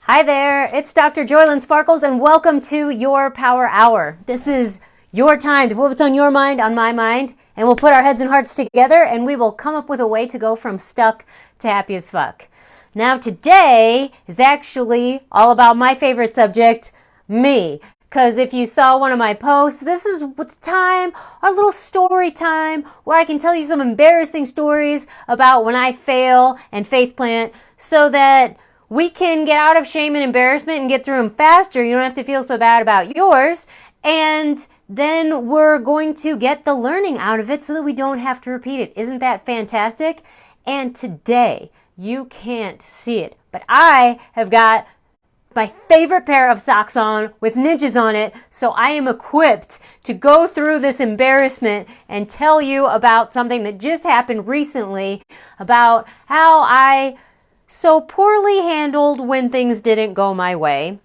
Hi there, it's Dr. JOYLYN Sparkles and welcome to your Power Hour. This is your time to put what's on your mind on my mind, and we'll put our heads and hearts together and we will come up with a way to go from stuck to happy as fuck. Now today is actually all about my favorite subject, me. Because if you saw one of my posts, this is the time, our little story time, where I can tell you some embarrassing stories about when I fail and faceplant so that we can get out of shame and embarrassment and get through them faster. You don't have to feel so bad about yours. And then we're going to get the learning out of it so that we don't have to repeat it. Isn't that fantastic? And today, you can't see it, but I have got my favorite pair of socks on with ninjas on it, so I am equipped to go through this embarrassment and tell you about something that just happened recently about how I so poorly handled when things didn't go my way,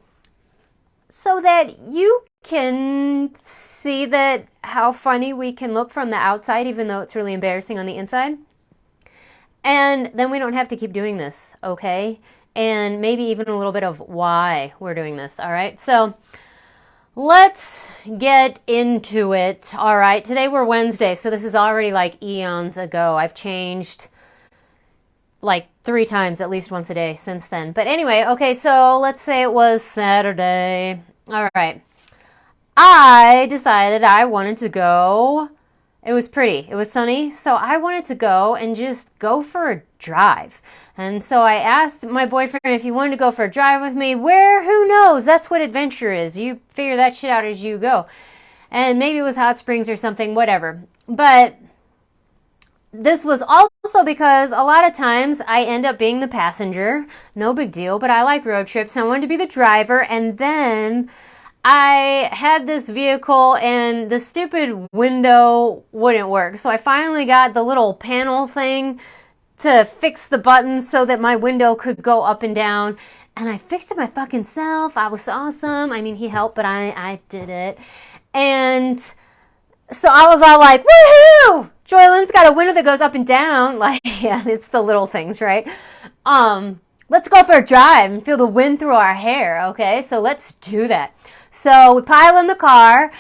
so that you can see that how funny we can look from the outside even though it's really embarrassing on the inside. And then we don't have to keep doing this, okay? And maybe even a little bit of why we're doing this, all right? So let's get into it, all right? Today we're Wednesday, so this is already like eons ago. I've changed like 3 times, at least once a day since then. But anyway, okay, so let's say it was Saturday. All right. I decided I wanted to go. It was pretty. It was sunny. So I wanted to go and just go for a drive. And so I asked my boyfriend if he wanted to go for a drive with me. Who knows? That's what adventure is. You figure that shit out as you go. And maybe it was hot springs or something, whatever. But this was also because a lot of times I end up being the passenger. No big deal, but I like road trips. I wanted to be the driver, and then I had this vehicle and the stupid window wouldn't work. So I finally got the little panel thing to fix the buttons so that my window could go up and down. And I fixed it my fucking self. I was awesome. I mean, he helped, but I did it. And so I was all like, woohoo! JOYLYN's got a window that goes up and down. Like, yeah, it's the little things, right? Let's go for a drive and feel the wind through our hair, okay? So let's do that. So we pile in the car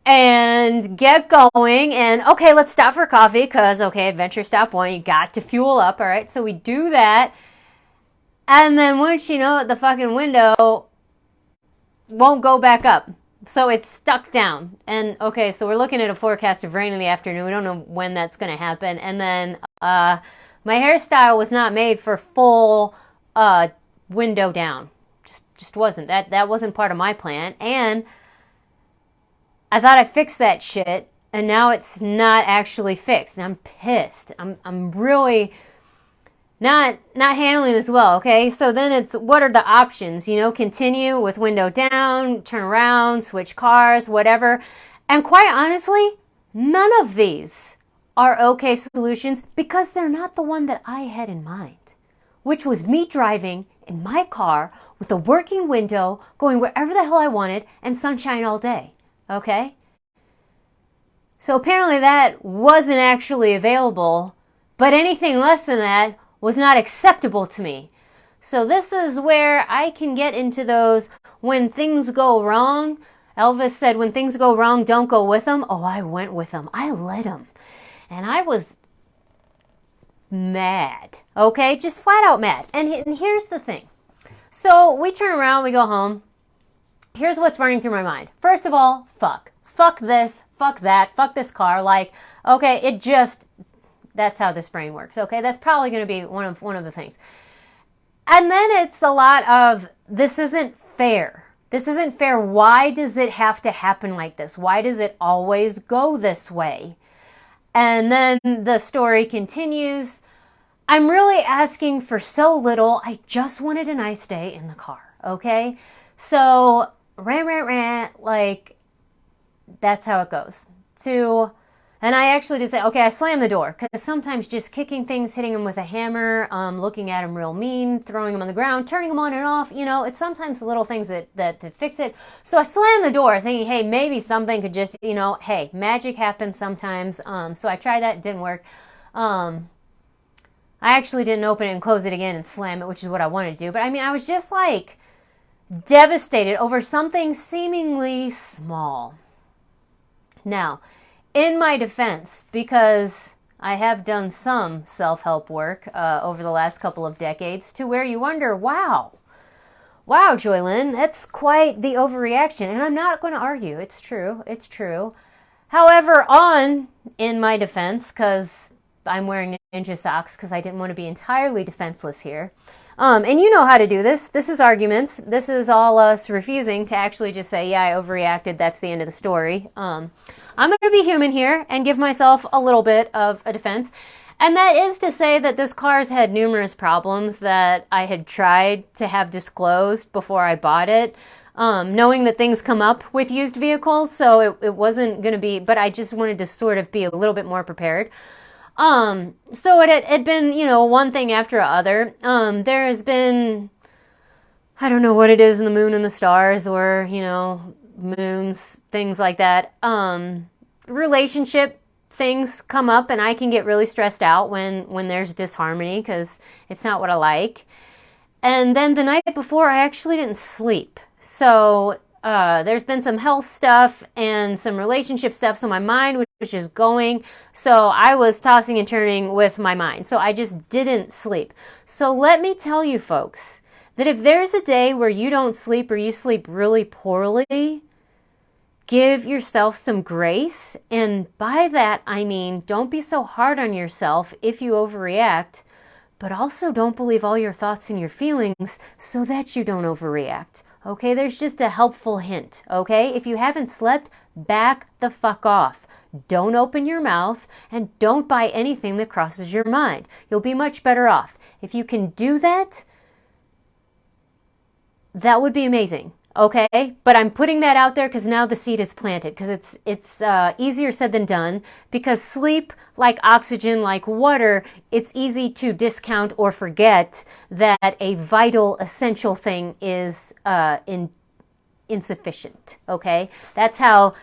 and get going. And, okay, let's stop for coffee because, okay, adventure stop 1, you got to fuel up, all right? So we do that. And then once you know it, the fucking window won't go back up. So it's stuck down. And okay, so we're looking at a forecast of rain in the afternoon. We don't know when that's going to happen. And then my hairstyle was not made for full window down. Just wasn't. That wasn't part of my plan. And I thought I fixed that shit, and now it's not actually fixed. And I'm pissed. I'm really not handling this well, okay? So then it's, what are the options? You know, continue with window down, turn around, switch cars, whatever. And quite honestly, none of these are okay solutions because they're not the one that I had in mind, which was me driving in my car with a working window, going wherever the hell I wanted, and sunshine all day, okay? So apparently that wasn't actually available, but anything less than that was not acceptable to me. So this is where I can get into those when things go wrong. Elvis said, when things go wrong, don't go with them. Oh, I went with them. I led them. And I was mad, okay? Just flat out mad. And here's the thing. So we turn around, we go home. Here's what's running through my mind. First of all, fuck. Fuck this, fuck that, fuck this car. Like, okay, that's how this brain works, okay? That's probably going to be one of the things. And then it's a lot of, this isn't fair. This isn't fair. Why does it have to happen like this? Why does it always go this way? And then the story continues. I'm really asking for so little. I just wanted a nice day in the car, okay? So, rant, like, that's how it goes. And I actually did say, okay, I slammed the door, because sometimes just kicking things, hitting them with a hammer, looking at them real mean, throwing them on the ground, turning them on and off, you know, it's sometimes the little things that fix it. So I slammed the door thinking, hey, maybe something could just, you know, hey, magic happens sometimes. So I tried that, it didn't work. I actually didn't open it and close it again and slam it, which is what I wanted to do. But I mean, I was just like, devastated over something seemingly small. Now, in my defense, because I have done some self-help work over the last couple of decades to where you wonder, wow, JOYLYN, that's quite the overreaction. And I'm not going to argue. It's true. It's true. However, in my defense, because I'm wearing ninja socks because I didn't want to be entirely defenseless here. And you know how to do this. This is arguments. This is all us refusing to actually just say, yeah, I overreacted. That's the end of the story. I'm going to be human here and give myself a little bit of a defense. And that is to say that this car's had numerous problems that I had tried to have disclosed before I bought it. Knowing that things come up with used vehicles, so it wasn't going to be, but I just wanted to sort of be a little bit more prepared. So it had been, one thing after other. There has been, I don't know what it is in the moon and the stars, or, moons, things like that. Relationship things come up, and I can get really stressed out when there's disharmony, because it's not what I like. And then the night before, I actually didn't sleep. So there's been some health stuff and some relationship stuff, so my mind was just going. So I was tossing and turning with my mind. So I just didn't sleep. So let me tell you, folks, that if there's a day where you don't sleep or you sleep really poorly, give yourself some grace. And by that, I mean, don't be so hard on yourself if you overreact, but also don't believe all your thoughts and your feelings so that you don't overreact. Okay, there's just a helpful hint, okay? If you haven't slept, back the fuck off. Don't open your mouth and don't buy anything that crosses your mind. You'll be much better off. If you can do that, that would be amazing, okay? But I'm putting that out there because now the seed is planted, because it's easier said than done, because sleep, like oxygen, like water, it's easy to discount or forget that a vital, essential thing is insufficient, okay? That's how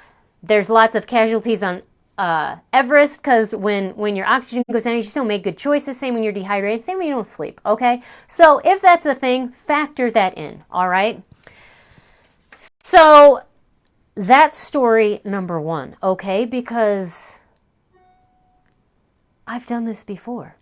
there's lots of casualties on Everest, because when your oxygen goes down, you just don't make good choices. Same when you're dehydrated, same when you don't sleep, okay? So if that's a thing, factor that in, all right? So that's story number one, okay? Because I've done this before.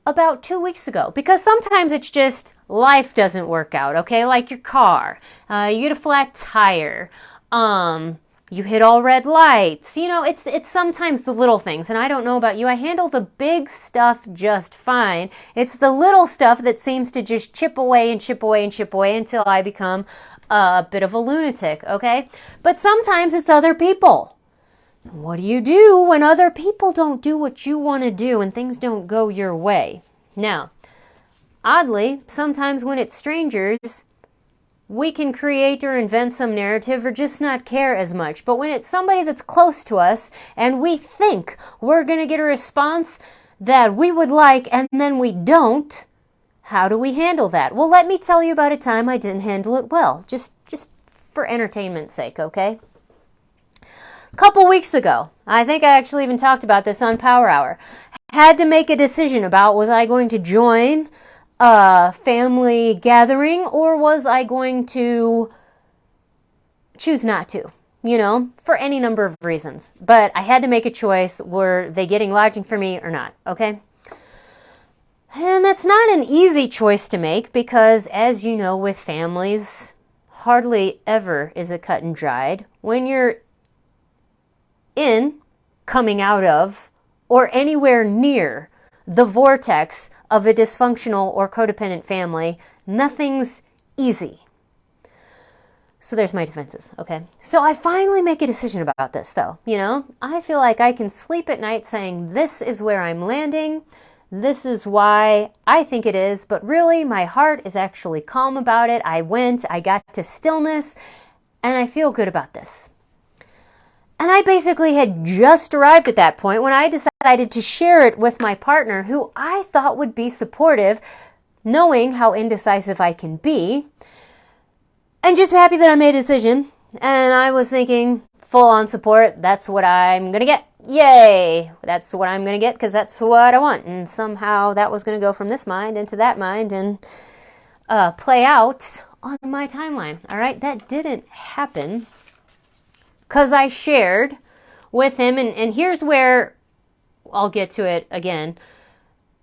About 2 weeks ago. Because sometimes it's just life doesn't work out, okay? Like your car. You get a flat tire. You hit all red lights. It's sometimes the little things. And I don't know about you. I handle the big stuff just fine. It's the little stuff that seems to just chip away and chip away and chip away until I become a bit of a lunatic, okay? But sometimes it's other people. What do you do when other people don't do what you want to do and things don't go your way? Now, oddly, sometimes when it's strangers, we can create or invent some narrative or just not care as much. But when it's somebody that's close to us and we think we're going to get a response that we would like and then we don't, how do we handle that? Well, let me tell you about a time I didn't handle it well, just for entertainment's sake, okay? A couple weeks ago, I think I actually even talked about this on Power Hour, had to make a decision about, was I going to join a family gathering or was I going to choose not to, for any number of reasons. But I had to make a choice. Were they getting lodging for me or not, okay? And that's not an easy choice to make because, as you know, with families, hardly ever is it cut and dried. When you're coming out of, or anywhere near the vortex of a dysfunctional or codependent family, nothing's easy. So there's my defenses, okay? So I finally make a decision about this, though. I feel like I can sleep at night saying, this is where I'm landing. This is why I think it is. But really, my heart is actually calm about it. I got to stillness, and I feel good about this. And I basically had just arrived at that point when I decided to share it with my partner, who I thought would be supportive, knowing how indecisive I can be, and just happy that I made a decision. And I was thinking, full-on support, that's what I'm going to get. Yay! That's what I'm going to get because that's what I want. And somehow that was going to go from this mind into that mind and play out on my timeline. All right, that didn't happen because I shared with him, and here's where I'll get to it again.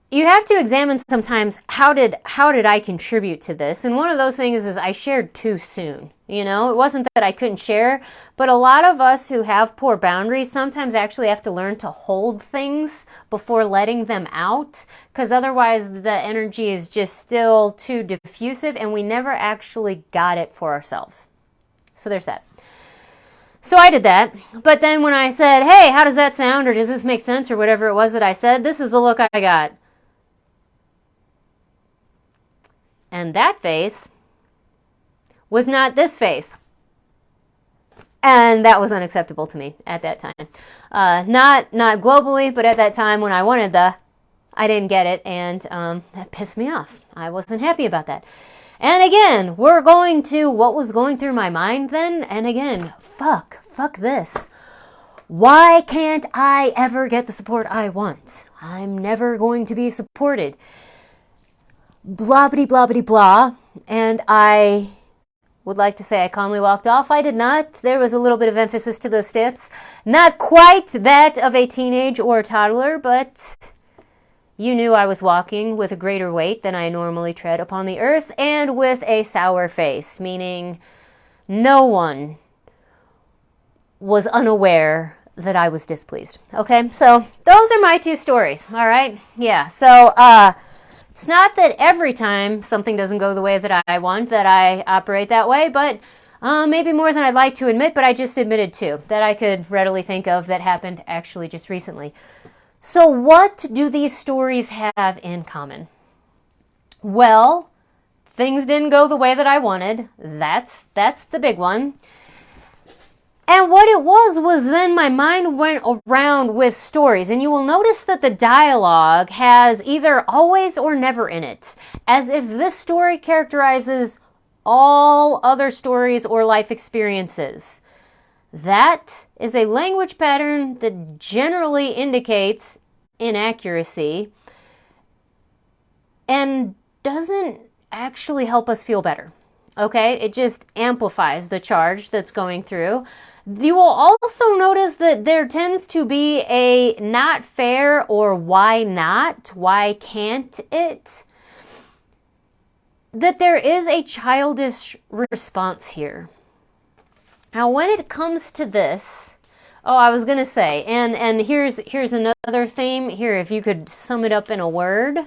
You have to examine sometimes how did I contribute to this? And one of those things is I shared too soon. You know, it wasn't that I couldn't share, but a lot of us who have poor boundaries sometimes actually have to learn to hold things before letting them out, because otherwise the energy is just still too diffusive and we never actually got it for ourselves. So there's that. So I did that, but then when I said, hey, how does that sound, or does this make sense, or whatever it was that I said, this is the look I got. And that face was not this face. And that was unacceptable to me at that time. Not globally, but at that time when I wanted I didn't get it, and that pissed me off. I wasn't happy about that. And again, we're going to what was going through my mind then, and again, fuck this. Why can't I ever get the support I want? I'm never going to be supported. Blah, blah, blah, blah. And I would like to say I calmly walked off. I did not. There was a little bit of emphasis to those steps. Not quite that of a teenage or a toddler, but you knew I was walking with a greater weight than I normally tread upon the earth, and with a sour face, meaning no one was unaware that I was displeased. Okay, so those are my two stories. All right, yeah, so it's not that every time something doesn't go the way that I want that I operate that way, but maybe more than I'd like to admit, but I just admitted two that I could readily think of that happened actually just recently. So what do these stories have in common? Well, things didn't go the way that I wanted. That's the big one. And what it was then my mind went around with stories. And you will notice that the dialogue has either always or never in it, as if this story characterizes all other stories or life experiences. That is a language pattern that generally indicates inaccuracy and doesn't actually help us feel better. Okay? It just amplifies the charge that's going through. You will also notice that there tends to be a not fair or why not, why can't it, that there is a childish response here. Now, when it comes to this, I was going to say, and here's another theme here, if you could sum it up in a word.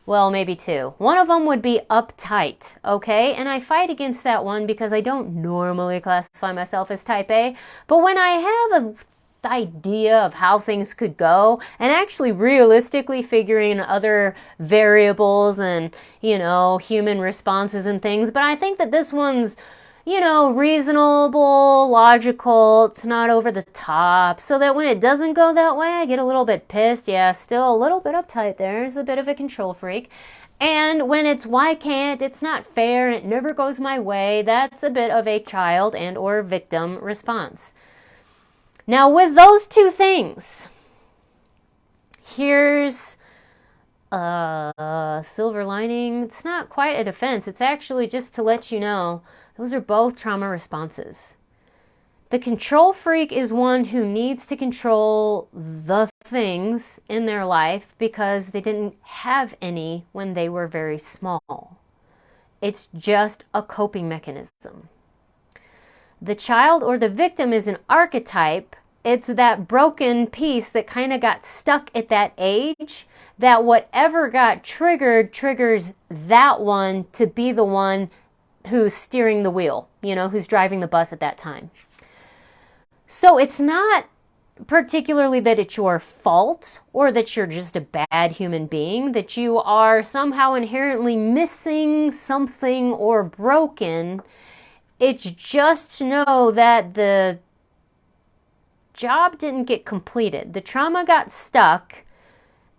Well, maybe two. One of them would be uptight, okay? And I fight against that one because I don't normally classify myself as type A. But when I have an idea of how things could go, and actually realistically figuring other variables and, human responses and things, but I think that this one's, reasonable, logical, it's not over the top, so that when it doesn't go that way, I get a little bit pissed. Yeah, still a little bit uptight there. There's a bit of a control freak. And when it's why can't, it's not fair, and it never goes my way, that's a bit of a child and or victim response. Now, with those two things, here's a silver lining. It's not quite a defense. It's actually just to let you know those are both trauma responses. The control freak is one who needs to control the things in their life because they didn't have any when they were very small. It's just a coping mechanism. The child or the victim is an archetype. It's that broken piece that kind of got stuck at that age, that whatever got triggered triggers that one to be the one who's steering the wheel, who's driving the bus at that time. So it's not particularly that it's your fault or that you're just a bad human being, that you are somehow inherently missing something or broken. It's just to know that the job didn't get completed. The trauma got stuck.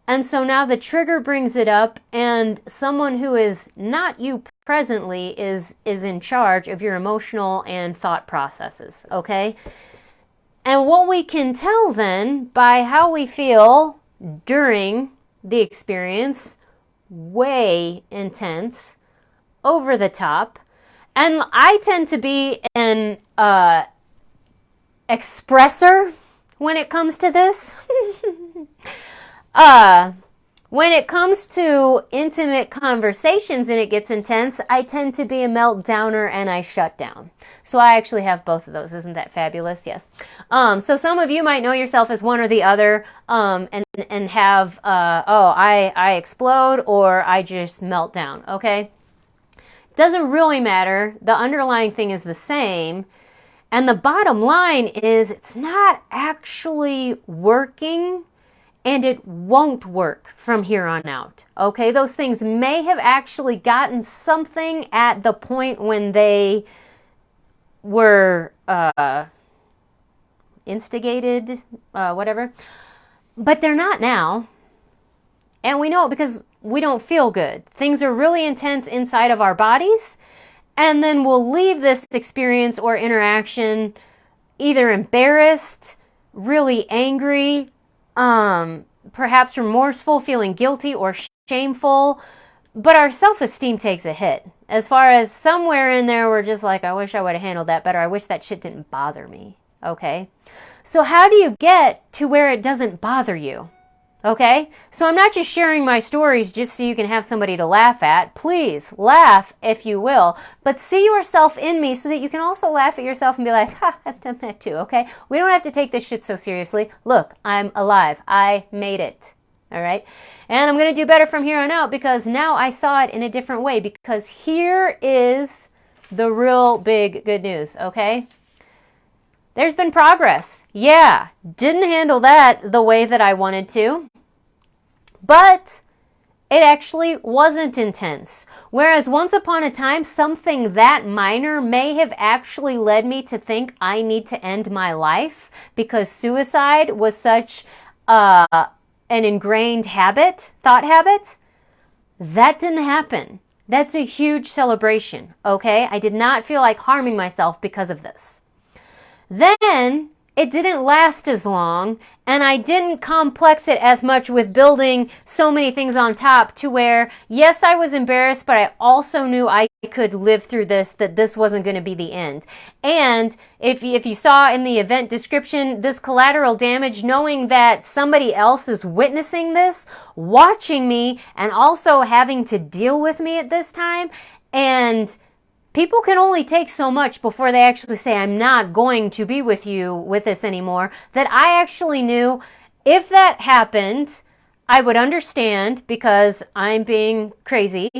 And so now the trigger brings it up, and someone who is not you presently is in charge of your emotional and thought processes, okay? And what we can tell then by how we feel during the experience, way intense, over the top, And I tend to be an expressor when it comes to this. When it comes to intimate conversations and it gets intense, I tend to be a meltdowner and I shut down. So I actually have both of those. Isn't that fabulous? Yes. So some of you might know yourself as one or the other, and have, I explode or I just melt down. Okay. Doesn't really matter. The underlying thing is the same. And the bottom line is it's not actually working. And it won't work from here on out. Okay, those things may have actually gotten something at the point when they were instigated, whatever. But they're not now. And we know it because we don't feel good. Things are really intense inside of our bodies. And then we'll leave this experience or interaction either embarrassed, really angry, perhaps remorseful, feeling guilty or shameful, but our self-esteem takes a hit. As far as somewhere in there, we're just like, I wish I would have handled that better. I wish that shit didn't bother me. Okay? So how do you get to where it doesn't bother you? Okay? So I'm not just sharing my stories just so you can have somebody to laugh at. Please, laugh if you will. But see yourself in me so that you can also laugh at yourself and be like, ha, I've done that too, okay? We don't have to take this shit so seriously. Look, I'm alive. I made it. All right? And I'm going to do better from here on out because now I saw it in a different way, because here is the real big good news, okay? There's been progress. Yeah, didn't handle that the way that I wanted to, but it actually wasn't intense. Whereas once upon a time, something that minor may have actually led me to think I need to end my life because suicide was such an ingrained thought habit. That didn't happen. That's a huge celebration, okay? I did not feel like harming myself because of this. Then it didn't last as long, and I didn't complex it as much with building so many things on top to where, yes, I was embarrassed, but I also knew I could live through this, that this wasn't going to be the end. And if you saw in the event description, this collateral damage, knowing that somebody else is witnessing this, watching me, and also having to deal with me at this time, and people can only take so much before they actually say, I'm not going to be with you with this anymore, that I actually knew if that happened, I would understand because I'm being crazy,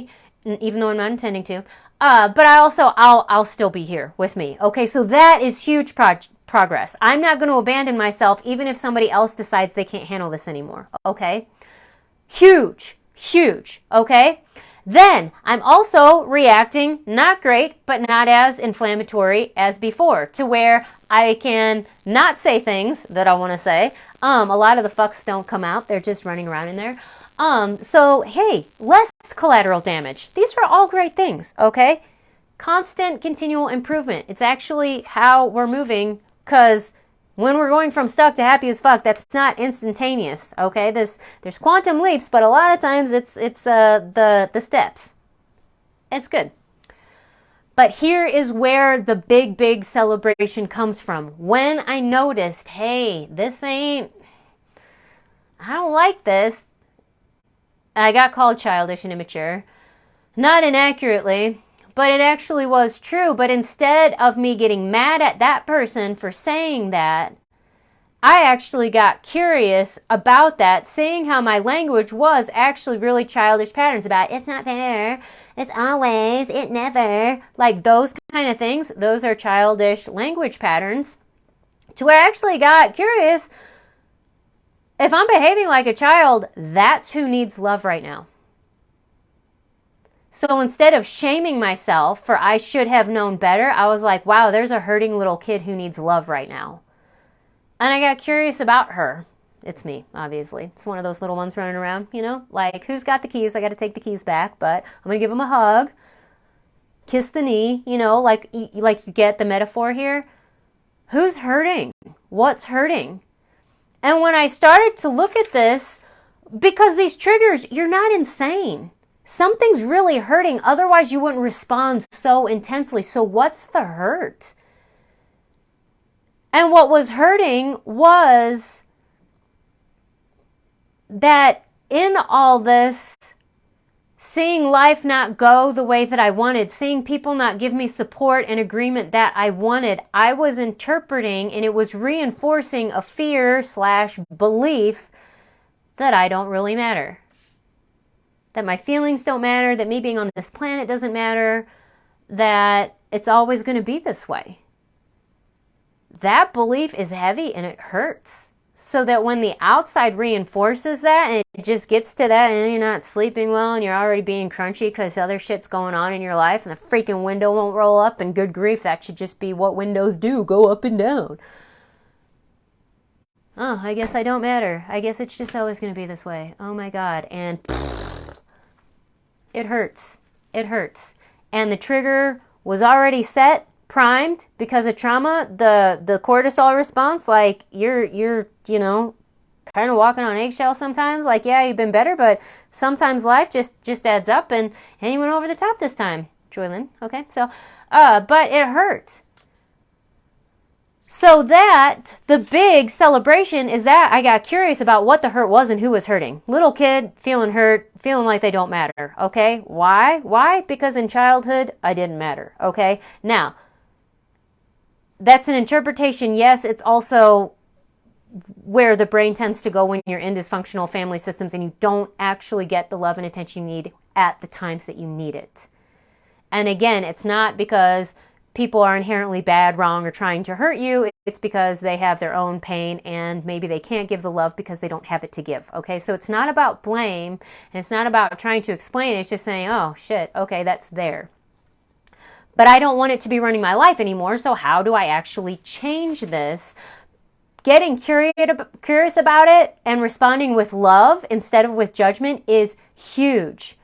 even though I'm not intending to. But I'll still be here with me. Okay, so that is huge progress. I'm not going to abandon myself even if somebody else decides they can't handle this anymore. Okay? Huge, okay? Then I'm also reacting, not great, but not as inflammatory as before, to where I can not say things that I want to say. A lot of the fucks don't come out. They're just running around in there. So, hey, less collateral damage. These are all great things, okay? Constant, continual improvement. It's actually how we're moving, because when we're going from stuck to happy as fuck, that's not instantaneous, okay? There's quantum leaps, but a lot of times it's the steps. It's good. But here is where the big celebration comes from. When I noticed, hey, I don't like this. I got called childish and immature. Not inaccurately, but it actually was true. But instead of me getting mad at that person for saying that, I actually got curious about that, seeing how my language was actually really childish patterns about it's not fair, it's always, it never, like those kind of things. Those are childish language patterns, to where I actually got curious. If I'm behaving like a child, that's who needs love right now. So instead of shaming myself for I should have known better, I was like, wow, there's a hurting little kid who needs love right now. And I got curious about her. It's me, obviously. It's one of those little ones running around, like, who's got the keys? I got to take the keys back, but I'm going to give him a hug, kiss the knee, like you get the metaphor here. Who's hurting? What's hurting? And when I started to look at this, because these triggers, you're not insane. Something's really hurting. Otherwise, you wouldn't respond so intensely. So what's the hurt? And what was hurting was that in all this, seeing life not go the way that I wanted, seeing people not give me support and agreement that I wanted, I was interpreting, and it was reinforcing a fear/belief that I don't really matter. That my feelings don't matter, that me being on this planet doesn't matter, that it's always going to be this way. That belief is heavy and it hurts. So that when the outside reinforces that and it just gets to that and you're not sleeping well and you're already being crunchy because other shit's going on in your life and the freaking window won't roll up, and good grief, that should just be what windows do, go up and down. Oh, I guess I don't matter. I guess it's just always going to be this way. Oh my God. And it hurts. It hurts. And the trigger was already set, primed because of trauma. The cortisol response, like you're you know, kind of walking on eggshells sometimes. Like, yeah, you've been better, but sometimes life just adds up, and you went over the top this time, JOYLYN. Okay, so but it hurt. So that the big celebration is that I got curious about what the hurt was and who was hurting. Little kid feeling hurt, feeling like they don't matter. Okay, why? Because in childhood I didn't matter. Okay, now that's an interpretation. Yes, it's also where the brain tends to go when you're in dysfunctional family systems and you don't actually get the love and attention you need at the times that you need it. And again, it's not because people are inherently bad, wrong, or trying to hurt you. It's because they have their own pain and maybe they can't give the love because they don't have it to give. Okay, so it's not about blame and it's not about trying to explain it. It's just saying, oh shit, okay, that's there. But I don't want it to be running my life anymore, so how do I actually change this? Getting curious about it and responding with love instead of with judgment is huge.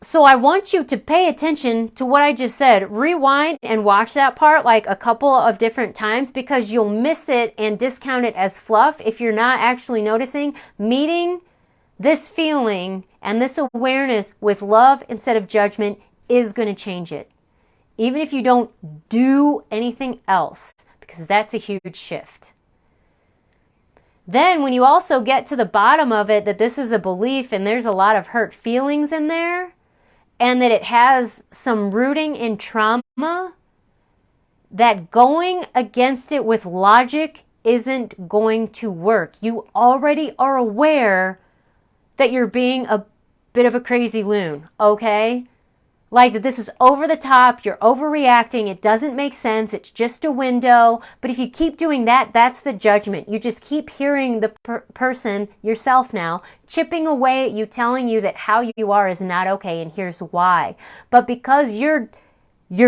So I want you to pay attention to what I just said. Rewind and watch that part like a couple of different times, because you'll miss it and discount it as fluff if you're not actually noticing. Meeting this feeling and this awareness with love instead of judgment is going to change it. Even if you don't do anything else, because that's a huge shift. Then when you also get to the bottom of it, that this is a belief and there's a lot of hurt feelings in there, and that it has some rooting in trauma, that going against it with logic isn't going to work. You already are aware that you're being a bit of a crazy loon, okay? Like that this is over the top, you're overreacting, it doesn't make sense, it's just a window. But if you keep doing that, that's the judgment. You just keep hearing the person, yourself now, chipping away at you, telling you that how you are is not okay, and here's why. But because you're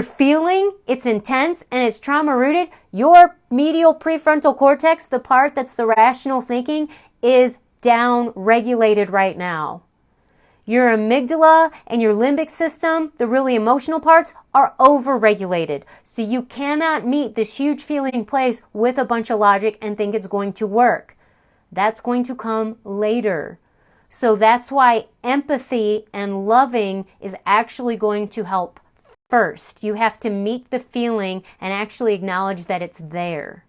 feeling, it's intense and it's trauma rooted, your medial prefrontal cortex, the part that's the rational thinking, is down regulated right now. Your amygdala and your limbic system, the really emotional parts, are over-regulated. So you cannot meet this huge feeling place with a bunch of logic and think it's going to work. That's going to come later. So that's why empathy and loving is actually going to help first. You have to meet the feeling and actually acknowledge that it's there.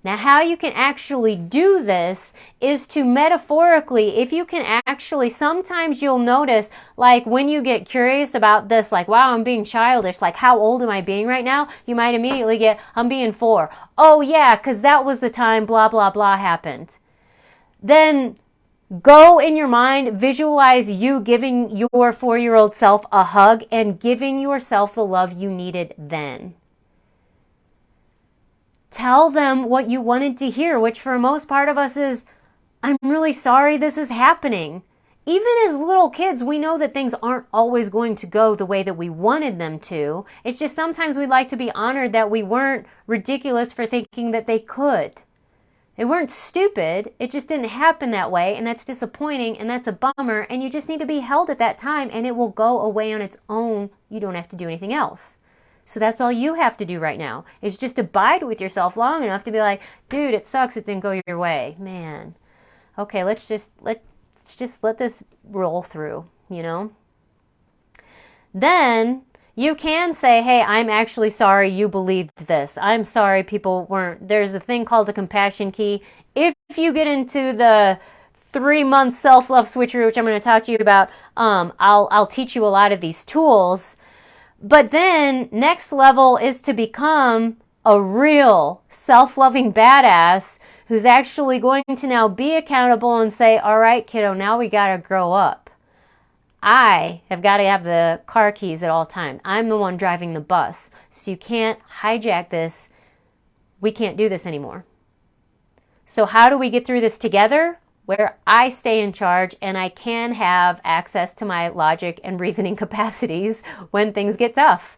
Now, how you can actually do this is to metaphorically, if you can actually, sometimes you'll notice, like when you get curious about this, like, wow, I'm being childish, like how old am I being right now? You might immediately get, I'm being 4. Oh yeah, because that was the time blah, blah, blah happened. Then go in your mind, visualize you giving your 4-year-old self a hug and giving yourself the love you needed then. Tell them what you wanted to hear, which for most part of us is, I'm really sorry this is happening. Even as little kids, we know that things aren't always going to go the way that we wanted them to. It's just sometimes we'd like to be honored that we weren't ridiculous for thinking that they could. They weren't stupid, it just didn't happen that way, and that's disappointing, and that's a bummer, and you just need to be held at that time, and it will go away on its own. You don't have to do anything else. So that's all you have to do right now, is just abide with yourself long enough to be like, dude, it sucks it didn't go your way. Man. Okay, let's just let this roll through, you know? Then you can say, hey, I'm actually sorry you believed this. I'm sorry people weren't. There's a thing called the compassion key. If you get into the 3-month self-love switchery, which I'm going to talk to you about, I'll teach you a lot of these tools. But then next level is to become a real self-loving badass who's actually going to now be accountable and say, all right, kiddo, now we got to grow up. I have got to have the car keys at all times. I'm the one driving the bus. So you can't hijack this. We can't do this anymore. So how do we get through this together? Where I stay in charge and I can have access to my logic and reasoning capacities when things get tough.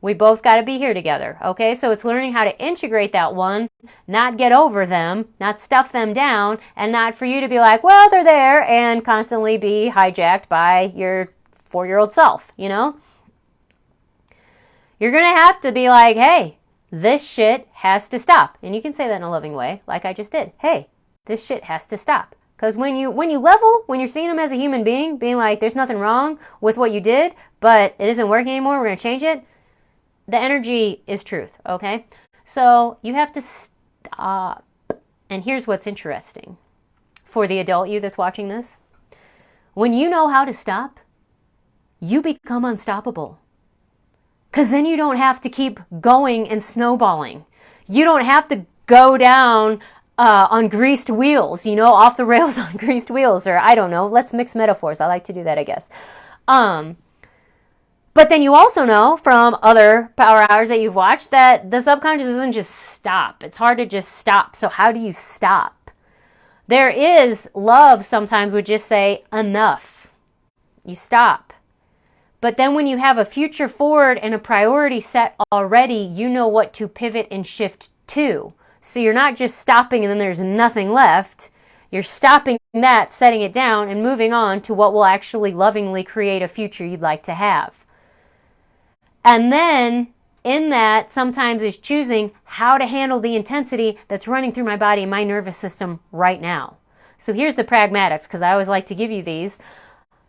We both got to be here together, okay? So it's learning how to integrate that one, not get over them, not stuff them down, and not for you to be like, well, they're there, and constantly be hijacked by your 4-year-old self, you know? You're going to have to be like, hey, this shit has to stop. And you can say that in a loving way, like I just did. Hey, this shit has to stop. Because when you level, when you're seeing them as a human being, being like, there's nothing wrong with what you did, but it isn't working anymore, we're going to change it, the energy is truth, okay? So you have to stop. And here's what's interesting for the adult you that's watching this. When you know how to stop, you become unstoppable. Because then you don't have to keep going and snowballing. You don't have to go down on greased wheels, you know, off the rails on greased wheels, or I don't know. Let's mix metaphors. I like to do that, I guess. But then you also know from other power hours that you've watched that the subconscious doesn't just stop. It's hard to just stop. So how do you stop? There is love sometimes would just say enough. You stop. But then when you have a future forward and a priority set already, you know what to pivot and shift to. So you're not just stopping and then there's nothing left. You're stopping that, setting it down, and moving on to what will actually lovingly create a future you'd like to have. And then in that, sometimes is choosing how to handle the intensity that's running through my body and my nervous system right now. So here's the pragmatics, because I always like to give you these.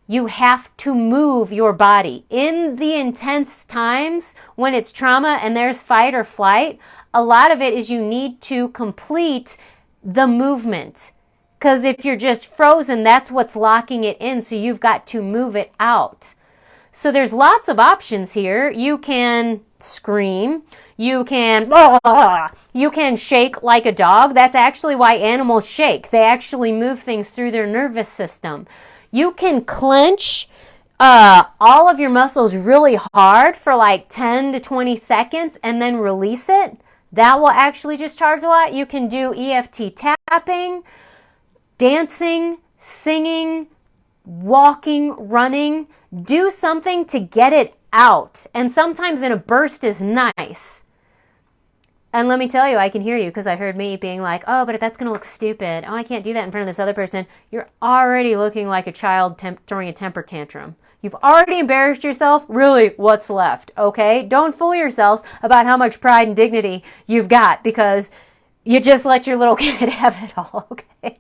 You have to move your body. In the intense times when it's trauma and there's fight or flight, a lot of it is you need to complete the movement. Because if you're just frozen, that's what's locking it in. So you've got to move it out. So there's lots of options here. You can scream. You can shake like a dog. That's actually why animals shake. They actually move things through their nervous system. You can clench all of your muscles really hard for like 10 to 20 seconds and then release it. That will actually just charge a lot. You can do EFT tapping, dancing, singing, walking, running. Do something to get it out. And sometimes in a burst is nice. And let me tell you, I can hear you because I heard me being like, oh, but that's going to look stupid. Oh, I can't do that in front of this other person. You're already looking like a child throwing a temper tantrum. You've already embarrassed yourself. Really, what's left? Okay? Don't fool yourselves about how much pride and dignity you've got because you just let your little kid have it all, okay?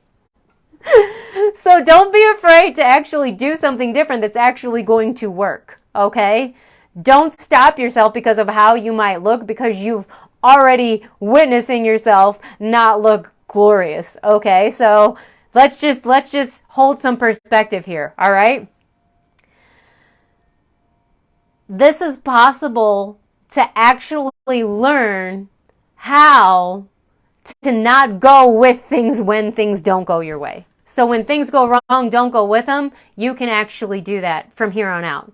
So don't be afraid to actually do something different that's actually going to work, okay? Don't stop yourself because of how you might look because you've already witnessing yourself not look glorious, okay? So let's just hold some perspective here, all right? This is possible to actually learn how to not go with things when things don't go your way. So when things go wrong, don't go with them. You can actually do that from here on out.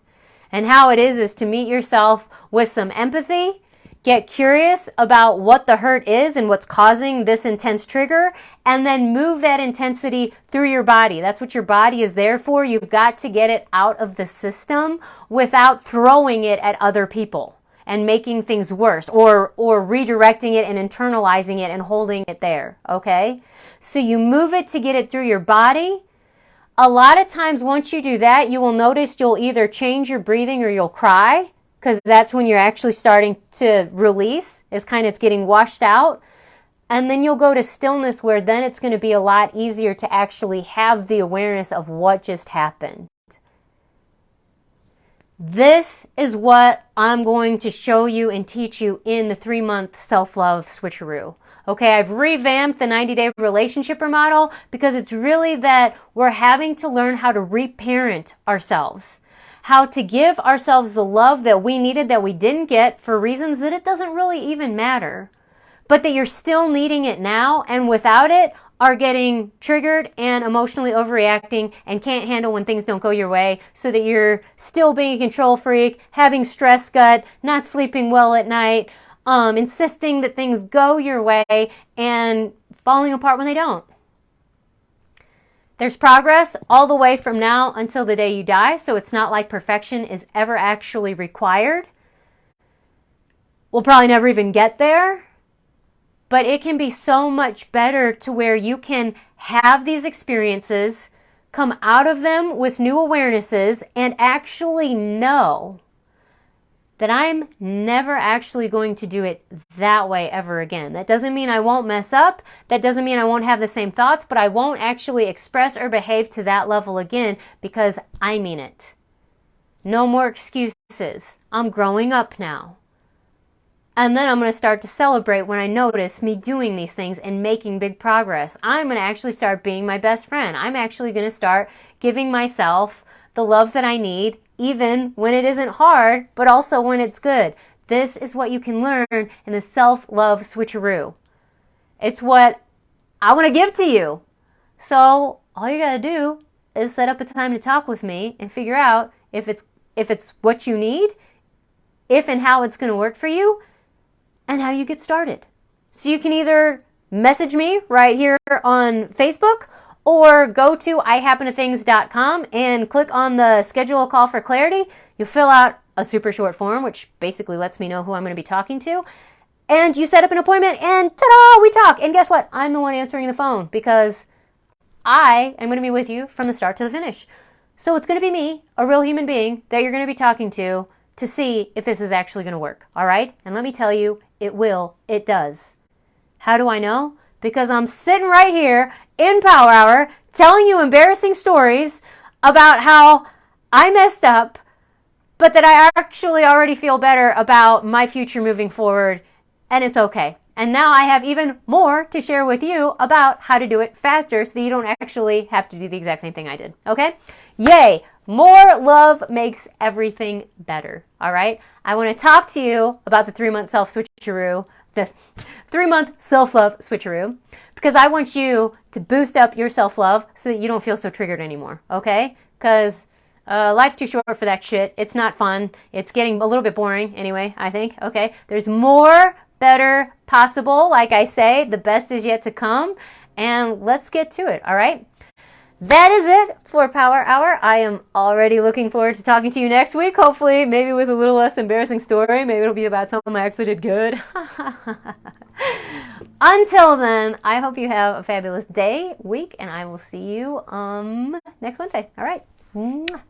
And how it is to meet yourself with some empathy, get curious about what the hurt is and what's causing this intense trigger, and then move that intensity through your body. That's what your body is there for. You've got to get it out of the system without throwing it at other people and making things worse or redirecting it and internalizing it and holding it there, okay? So you move it to get it through your body. A lot of times once you do that, you will notice you'll either change your breathing or you'll cry because that's when you're actually starting to release. It's getting washed out. And then you'll go to stillness, where then it's going to be a lot easier to actually have the awareness of what just happened. This is what I'm going to show you and teach you in the 3-month self-love switcheroo. Okay, I've revamped the 90-day relationship remodel because it's really that we're having to learn how to reparent ourselves, how to give ourselves the love that we needed that we didn't get for reasons that it doesn't really even matter, but that you're still needing it now, and without it are getting triggered and emotionally overreacting and can't handle when things don't go your way, so that you're still being a control freak, having stress gut, not sleeping well at night, insisting that things go your way and falling apart when they don't. There's progress all the way from now until the day you die, so it's not like perfection is ever actually required. We'll probably never even get there, but it can be so much better to where you can have these experiences, come out of them with new awarenesses, and actually know that I'm never actually going to do it that way ever again. That doesn't mean I won't mess up. That doesn't mean I won't have the same thoughts, but I won't actually express or behave to that level again because I mean it. No more excuses. I'm growing up now. And then I'm going to start to celebrate when I notice me doing these things and making big progress. I'm going to actually start being my best friend. I'm actually going to start giving myself the love that I need, even when it isn't hard, but also when it's good. This is what you can learn in the self-love switcheroo. It's what I want to give to you. So all you got to do is set up a time to talk with me and figure out if it's what you need, if and how it's going to work for you, and how you get started. So you can either message me right here on Facebook, or go to ihappentothings.com and click on the schedule a call for clarity. You fill out a super short form, which basically lets me know who I'm going to be talking to. And you set up an appointment, and ta-da, we talk. And guess what? I'm the one answering the phone because I am going to be with you from the start to the finish. So it's going to be me, a real human being, that you're going to be talking to see if this is actually going to work. All right? And let me tell you, it will. It does. How do I know? Because I'm sitting right here in Power Hour telling you embarrassing stories about how I messed up, but that I actually already feel better about my future moving forward, and it's okay. And now I have even more to share with you about how to do it faster so that you don't actually have to do the exact same thing I did. Okay? Yay! More love makes everything better. All right? I want to talk to you about the 3-month self-switcheroo, the 3-month self-love switcheroo, because I want you to boost up your self-love so that you don't feel so triggered anymore. Okay? Because life's too short for that shit. It's not fun. It's getting a little bit boring anyway, I think. Okay? There's more better possible. Like I say, the best is yet to come. And let's get to it. All right? That is it for Power Hour. I am already looking forward to talking to you next week. Hopefully, maybe with a little less embarrassing story. Maybe it'll be about something I actually did good. Until then, I hope you have a fabulous day, week, and I will see you next Wednesday. All right. Mwah.